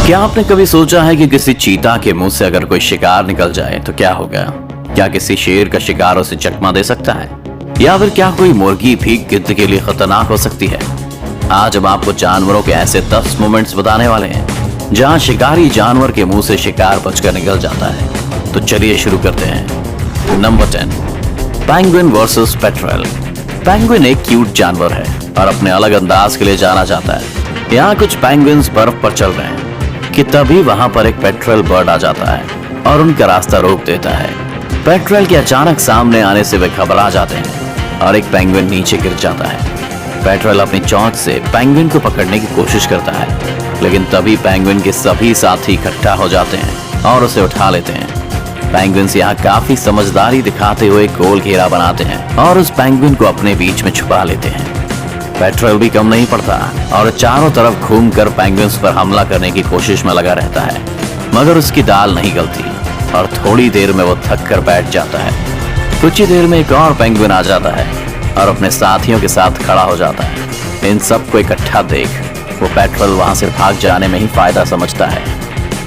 क्या आपने कभी सोचा है कि किसी चीता के मुंह से अगर कोई शिकार निकल जाए तो क्या होगा? क्या किसी शेर का शिकार उसे चकमा दे सकता है, या फिर क्या कोई मुर्गी भी गिद्ध के लिए खतरनाक हो सकती है? आज हम आपको जानवरों के ऐसे 10 मोमेंट्स बताने वाले हैं जहां शिकारी जानवर के मुंह से शिकार बचकर निकल जाता है। तो चलिए शुरू करते हैं। Number 10, penguin versus petrol. Penguin एक क्यूट जानवर है और अपने अलग अंदाज के लिए जाना जाता है। यहाँ कुछ पेंगुइन्स बर्फ पर चल रहे हैं कि तभी वहां पर एक पेट्रोल बर्ड आ जाता है और उनका रास्ता रोक देता है। पेट्रोल के अचानक सामने आने से वे घबरा जाते हैं और एक पेंगुइन नीचे गिर जाता है। पेट्रोल अपनी चोंच से पेंगुइन को पकड़ने की कोशिश करता है, लेकिन तभी पेंगुइन के सभी साथी इकट्ठा हो जाते हैं और उसे उठा लेते हैं। पेंगुइन्स यहाँ काफी समझदारी दिखाते हुए गोल घेरा बनाते हैं और उस पेंगुइन को अपने बीच में छुपा लेते हैं। पेट्रोल भी कम नहीं पड़ता और चारों तरफ घूमकर पेंगुइन्स पर हमला करने की कोशिश में लगा रहता है, मगर उसकी दाल नहीं गलती और थोड़ी देर में वो थक कर बैठ जाता है। कुछ ही देर में एक और पेंगुइन आ जाता है और अपने साथियों के साथ खड़ा हो जाता है। इन सबको इकट्ठा देख वो पेट्रोल वहां से भाग जाने में ही फायदा समझता है।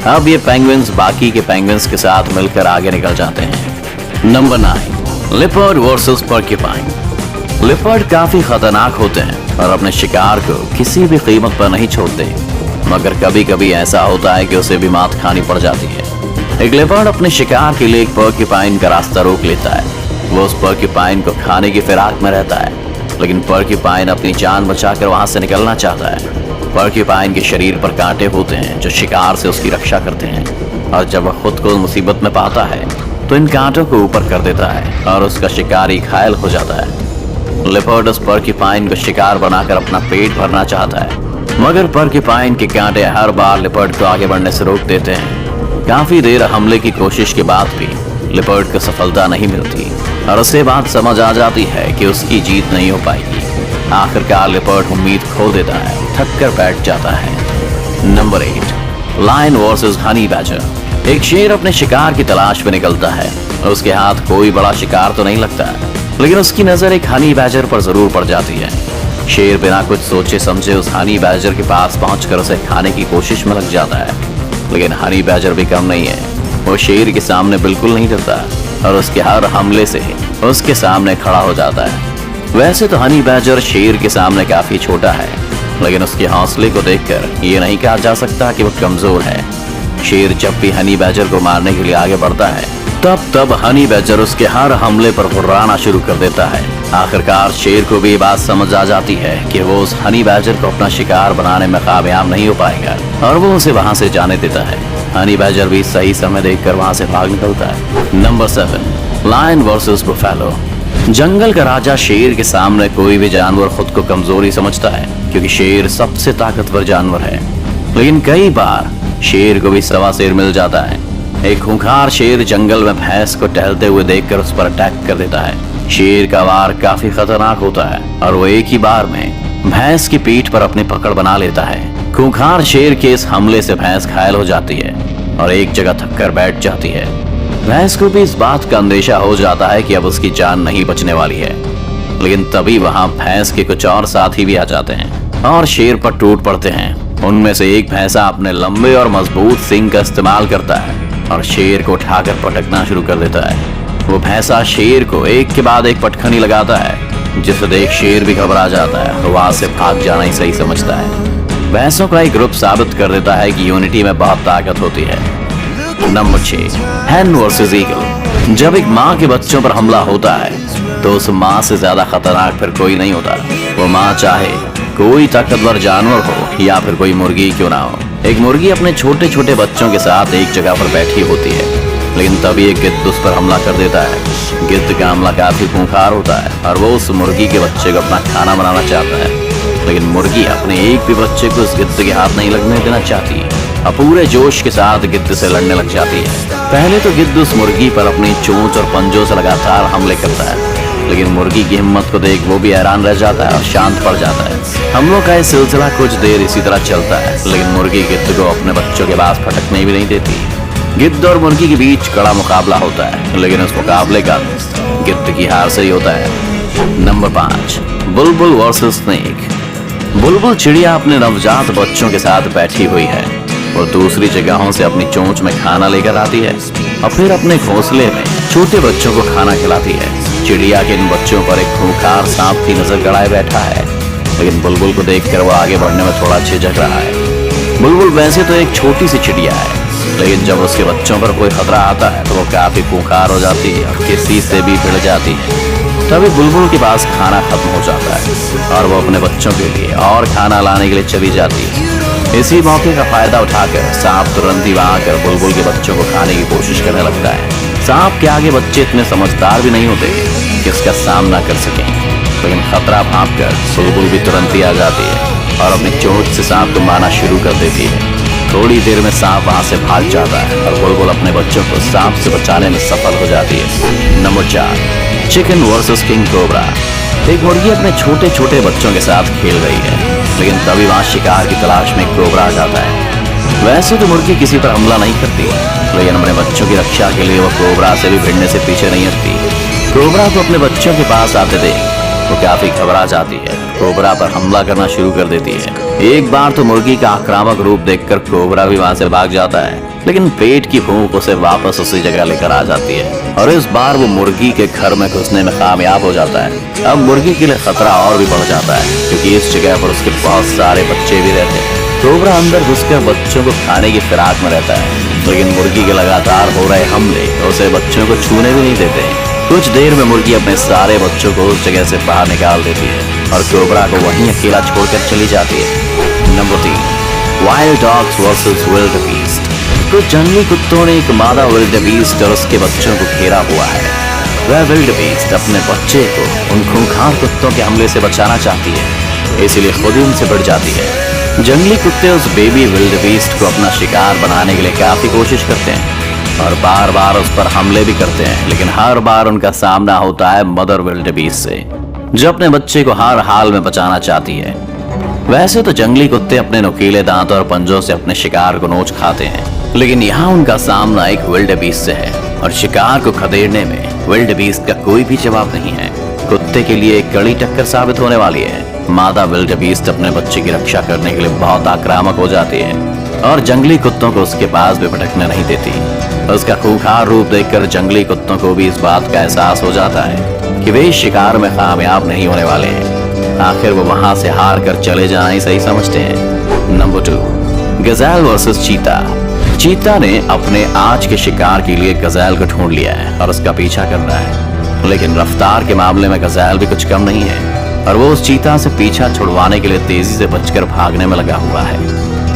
अब ये पेंगुइन्स बाकी के पेंगुइन्स के साथ मिलकर आगे निकल जाते हैं। Number 9, leopard versus porcupine. Leopard काफी खतरनाक होते हैं और अपने शिकार को किसी भी कीमत पर नहीं छोड़ते, मगर कभी कभी ऐसा होता है कि उसे भी मात खानी पड़ जाती है। एक लिपर्ड अपने शिकार के लिए एक पोर्क्यूपाइन का रास्ता रोक लेता है। वो उस पोर्क्यूपाइन को खाने की फिराक में रहता है, लेकिन पोर्क्यूपाइन अपनी जान बचाकर वहां से निकलना चाहता है। पोर्क्यूपाइन के शरीर पर कांटे होते हैं जो शिकार से उसकी रक्षा करते हैं, और जब वह खुद को मुसीबत में पाता है तो इन कांटों को ऊपर कर देता है और उसका शिकारी घायल हो जाता है। लिपर्ड उस पोर्क्यूपाइन को शिकार बनाकर अपना पेट भरना चाहता है, मगर पोर्क्यूपाइन के कांटे हर बार लिपर्ड को आगे बढ़ने से रोक देते हैं। काफी देर हमले की कोशिश के बाद भी लिपर्ड को सफलता नहीं मिलती और उसे बात समझ आ जाती है कि उसकी जीत नहीं हो पाएगी। आखिरकार लिपर्ड उम्मीद खो देता है, थक कर बैठ जाता है। Number 8, lion versus honey badger. एक शेर अपने शिकार की तलाश में निकलता है और उसके हाथ कोई बड़ा शिकार तो नहीं लगता है, लेकिन उसकी नजर एक हनी बैजर पर जरूर पड़ जाती है। शेर बिना कुछ सोचे समझे उस हनी बैजर के पास पहुंचकर उसे खाने की कोशिश में लग जाता है, लेकिन हनी बैजर भी कम नहीं है। वो शेर के सामने बिल्कुल नहीं डरता और उसके हर हमले से उसके सामने खड़ा हो जाता है। वैसे तो हनी बैजर शेर के सामने काफी छोटा है, लेकिन उसके हौसले को देखकर ये नहीं कहा जा सकता कि वो कमजोर है। शेर जब भी हनी बैजर को मारने के लिए आगे बढ़ता है तब हनी बैजर उसके हर हमले पर हुर्राना शुरू कर देता है। आखिरकार शेर को भी ये बात समझ आ जाती है कि वो उस हनी बैजर को अपना शिकार बनाने में कामयाब नहीं हो पाएगा और वो उसे वहां से जाने देता है। हनी बैजर भी सही समय देखकर वहां से भाग निकलता है। Number 7, lion versus buffalo. जंगल का राजा शेर के सामने कोई भी जानवर खुद को कमजोरी समझता है, क्योंकि शेर सबसे ताकतवर जानवर है। लेकिन कई बार शेर को भी सवा शेर मिल जाता है। एक खूंखार शेर जंगल में भैंस को टहलते हुए देखकर उस पर अटैक कर देता है। शेर का वार काफी खतरनाक होता है और वो एक ही बार में भैंस की पीठ पर अपनी पकड़ बना लेता है। खूंखार शेर के इस हमले से भैंस घायल हो जाती है और एक जगह थक कर बैठ जाती है। भैंस को भी इस बात का अंदेशा हो जाता है कि अब उसकी जान नहीं बचने वाली है, लेकिन तभी वहां भैंस के कुछ और साथी भी आ जाते हैं और शेर पर टूट पड़ते हैं। उनमें से एक भैंसा अपने लंबे और मजबूत सींग का इस्तेमाल करता है और शेर को उठाकर पटकना शुरू कर देता है। वो भैंसा शेर को एक के बाद एक पटखनी लगाता है, जिसे देख शेर भी घबरा जाता है और वहां से भाग जाना ही सही समझता है। भैंसों का एक ग्रुप साबित कर देता है कि यूनिटी में बहुत ताकत होती है। नंबर 6, हैन वर्सेस ईगल। जब एक माँ के बच्चों पर हमला होता है तो उस माँ से ज्यादा खतरनाक फिर कोई नहीं होता। वो माँ चाहे कोई ताकतवर जानवर हो या फिर कोई मुर्गी क्यों ना हो। एक मुर्गी अपने छोटे छोटे बच्चों के साथ एक जगह पर बैठी होती है, लेकिन तभी एक गिद्ध उस पर हमला कर देता है। गिद्ध का हमला काफी खूंखार होता है और वो उस मुर्गी के बच्चे को अपना खाना बनाना चाहता है, लेकिन मुर्गी अपने एक भी बच्चे को उस गिद्ध के हाथ नहीं लगने देना चाहती और पूरे जोश के साथ गिद्ध से लड़ने लग जाती है। पहले तो गिद्ध उस मुर्गी पर अपनी चोंच और पंजों से लगातार हमले करता है, लेकिन मुर्गी की हिम्मत को देख वो भी हैरान रह जाता है और शांत पड़ जाता है। हम लोग का ये सिलसिला कुछ देर इसी तरह चलता है, लेकिन मुर्गी गिद्ध को अपने बच्चों के पास फटकने भी नहीं देती। गिद्ध और मुर्गी के बीच कड़ा मुकाबला होता है, लेकिन उस मुकाबले का गिद्ध की हार से ही होता है। नंबर 5, बुलबुल वर्सेस स्नेक। बुलबुल चिड़िया अपने नवजात बच्चों के साथ बैठी हुई है। वो दूसरी जगहों से अपनी चोंच में खाना लेकर आती है और फिर अपने घोंसले में छोटे बच्चों को खाना खिलाती है। चिड़िया के इन बच्चों पर एक खूंखार सांप की नजर गड़ाए बैठा है, लेकिन बुलबुल को देखकर वो आगे बढ़ने में थोड़ा झिझक रहा है। बुलबुल वैसे तो एक छोटी सी चिड़िया है, लेकिन जब उसके बच्चों पर कोई खतरा आता है तो वो काफी खूंखार हो जाती है और किसी से भी भिड़ जाती है। तभी बुलबुल के पास खाना खत्म हो जाता है और वो अपने बच्चों के लिए और खाना लाने के लिए चली जाती है। इसी मौके का फायदा उठाकर सांप तुरंत ही वहां आकर बुलबुल के बच्चों को खाने की कोशिश करने लगता है। सांप के आगे बच्चे इतने समझदार भी नहीं होते कि इसका सामना कर सकें, लेकिन खतरा भांपकर बुलबुल भी तुरंत ही आ जाती है और अपनी चोंच से सांप को मारना शुरू कर देती है। थोड़ी देर में सांप वहां से भाग जाता है और बुलबुल अपने बच्चों को सांप से बचाने में सफल हो जाती है। Number 4, chicken versus king cobra. एक मुर्गी अपने छोटे छोटे बच्चों के साथ खेल रही है, लेकिन तभी वहां शिकार की तलाश में कोबरा आ जाता है। वैसे तो मुर्गी किसी पर हमला नहीं करती, लेकिन अपने बच्चों की रक्षा के लिए वो कोबरा से भी भिड़ने से पीछे नहीं हटती। कोबरा को अपने बच्चों के पास आते देख वो काफी घबरा जाती है, कोबरा पर हमला करना शुरू कर देती है। एक बार तो मुर्गी का आक्रामक रूप देखकर कोबरा भी वहां से भाग जाता है, लेकिन पेट की भूख उसे वापस उसी जगह लेकर आ जाती है और इस बार वो मुर्गी के घर में घुसने में कामयाब हो जाता है। अब मुर्गी के लिए खतरा और भी बढ़ जाता है, क्योंकि इस जगह पर उसके बहुत सारे बच्चे भी रहते हैं। कोबरा अंदर घुसकर बच्चों को खाने की फिराक में रहता है, लेकिन मुर्गी के लगातार हो रहे हमले उसे बच्चों को छूने भी नहीं देते। कुछ देर में मुर्गी अपने सारे बच्चों को उस जगह से बाहर निकाल देती है और कोबरा को वहीं अकेला छोड़कर चली जाती है। Number 3, wild dogs versus wildebeest. कुछ जंगली कुत्तों ने एक मादा विल्ड बीस्ट और उसके बच्चों को घेरा हुआ है। वह विल्ड बीस्ट अपने बच्चे को उन खूंखार कुत्तों के हमले से बचाना चाहती है, इसलिए खुद ही उनसे भिड़ जाती है। जंगली कुत्ते उस बेबी विल्ड बीस्ट को अपना शिकार बनाने के लिए काफी कोशिश करते हैं और बार बार उस पर हमले भी करते हैं, लेकिन हर बार उनका सामना होता है मदर विल्ड बीस्ट से, जो अपने बच्चे को हर हाल में बचाना चाहती है। वैसे तो जंगली कुत्ते अपने नुकीले दांतों और पंजों से अपने शिकार को नोच खाते हैं, लेकिन यहाँ उनका सामना एक विल्ड बीस्ट से है और शिकार को खदेड़ने में विल्ड बीस्ट का कोई भी जवाब नहीं है। कुत्ते के लिए एक कड़ी टक्कर साबित होने वाली है। मादा विल्ड बीस्ट अपने बच्चे की रक्षा करने के लिए बहुत आक्रामक हो जाती है और जंगली कुत्तों को उसके पास भी भटकने नहीं देती। उसका खूंखार रूप देखकर जंगली कुत्तों को भी इस बात का एहसास हो जाता है कि वे इस शिकार में कामयाब नहीं होने वाले हैं। आखिर वो वहां से हार कर चले जाना ही सही समझते हैं। नंबर 2, गजेल वर्सेस चीता। चीता ने अपने आज के शिकार के लिए गजेल को ढूंढ लिया है और उसका पीछा कर रहा है, लेकिन रफ्तार के मामले में गजेल भी कुछ कम नहीं है और वो उस चीता से पीछा छुड़वाने के लिए तेजी से बचकर भागने में लगा हुआ है।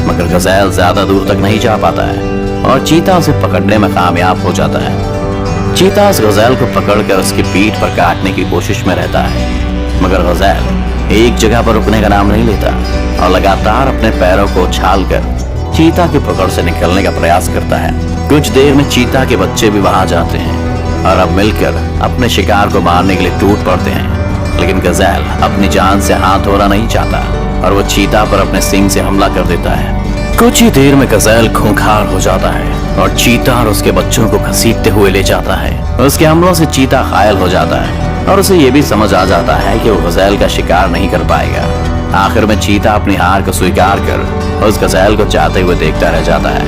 मगर गजेल ज्यादा दूर तक नहीं जा पाता है और चीता उसे पकड़ने में कामयाब हो जाता है। चीता उस गजेल को पकड़कर उसकी पीठ पर काटने की कोशिश में रहता है, मगर गजेल एक जगह पर रुकने का नाम नहीं लेता और लगातार अपने पैरों को उछालकर चीता की पकड़ से निकलने का प्रयास करता है। कुछ देर में चीता के बच्चे भी वहां जाते हैं और अब मिलकर अपने शिकार को मारने के लिए टूट पड़ते हैं, लेकिन गजेल अपनी जान से हाथ धोना नहीं चाहता और वो चीता पर अपने सींग से हमला कर देता है। कुछ ही देर में गजेल खूंखार हो जाता है और चीता और उसके बच्चों को घसीटते हुए ले जाता है। उसके हमलों से चीता घायल हो जाता है और उसे ये भी समझ आ जाता है कि वो गजेल का शिकार नहीं कर पाएगा। आखिर में चीता अपनी हार को स्वीकार कर उस गजेल को जाते हुए देखता रह जाता है।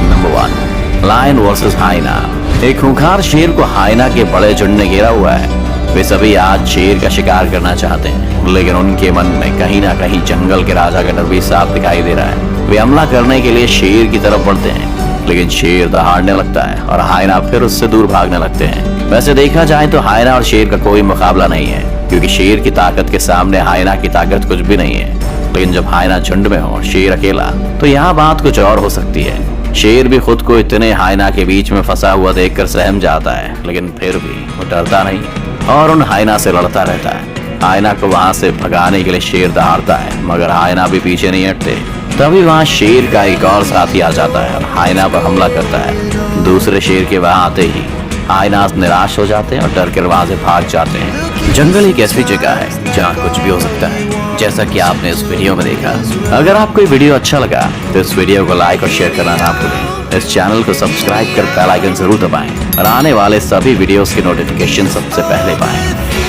Number 1, lion versus hyena. एक खूंखार शेर को हाइना के बड़े झुंड ने घेरा हुआ है। वे सभी आज शेर का शिकार करना चाहते हैं, लेकिन उनके मन में कहीं ना कहीं जंगल के राजा का डर भी साफ दिखाई दे रहा है। वे हमला करने के लिए शेर की तरफ बढ़ते हैं, लेकिन शेर दहाड़ने लगता है और हाइना फिर उससे दूर भागने लगते हैं। वैसे देखा जाए तो हाइना और शेर का कोई मुकाबला नहीं है, क्योंकि शेर की ताकत के सामने हाइना की ताकत कुछ भी नहीं है। लेकिन जब हाइना झुंड में हो और शेर अकेला, तो यहाँ बात कुछ और हो सकती है। शेर भी खुद को इतने हाइना के बीच में फंसा हुआ देखकर सहम जाता है, लेकिन फिर भी वो डरता नहीं और उन हाइना से लड़ता रहता है। हाइना को वहां से भगाने के लिए शेर दहाड़ता है, मगर हाइना भी पीछे नहीं हटते। तभी वहां शेर का एक और साथी आ जाता है और हाइना पर हमला करता है। दूसरे शेर के वहां आते ही हाइना निराश हो जाते हैं और डर कर वहां से भाग जाते हैं। जंगल एक ऐसी जगह है जहाँ कुछ भी हो सकता है, जैसा कि आपने इस वीडियो में देखा। अगर आपको ये वीडियो अच्छा लगा तो इस वीडियो को लाइक और शेयर करना ना भूलें। इस चैनल को सब्सक्राइब कर बेल आइकन जरूर दबाएं और आने वाले सभी वीडियोस की नोटिफिकेशन सबसे पहले पाएं।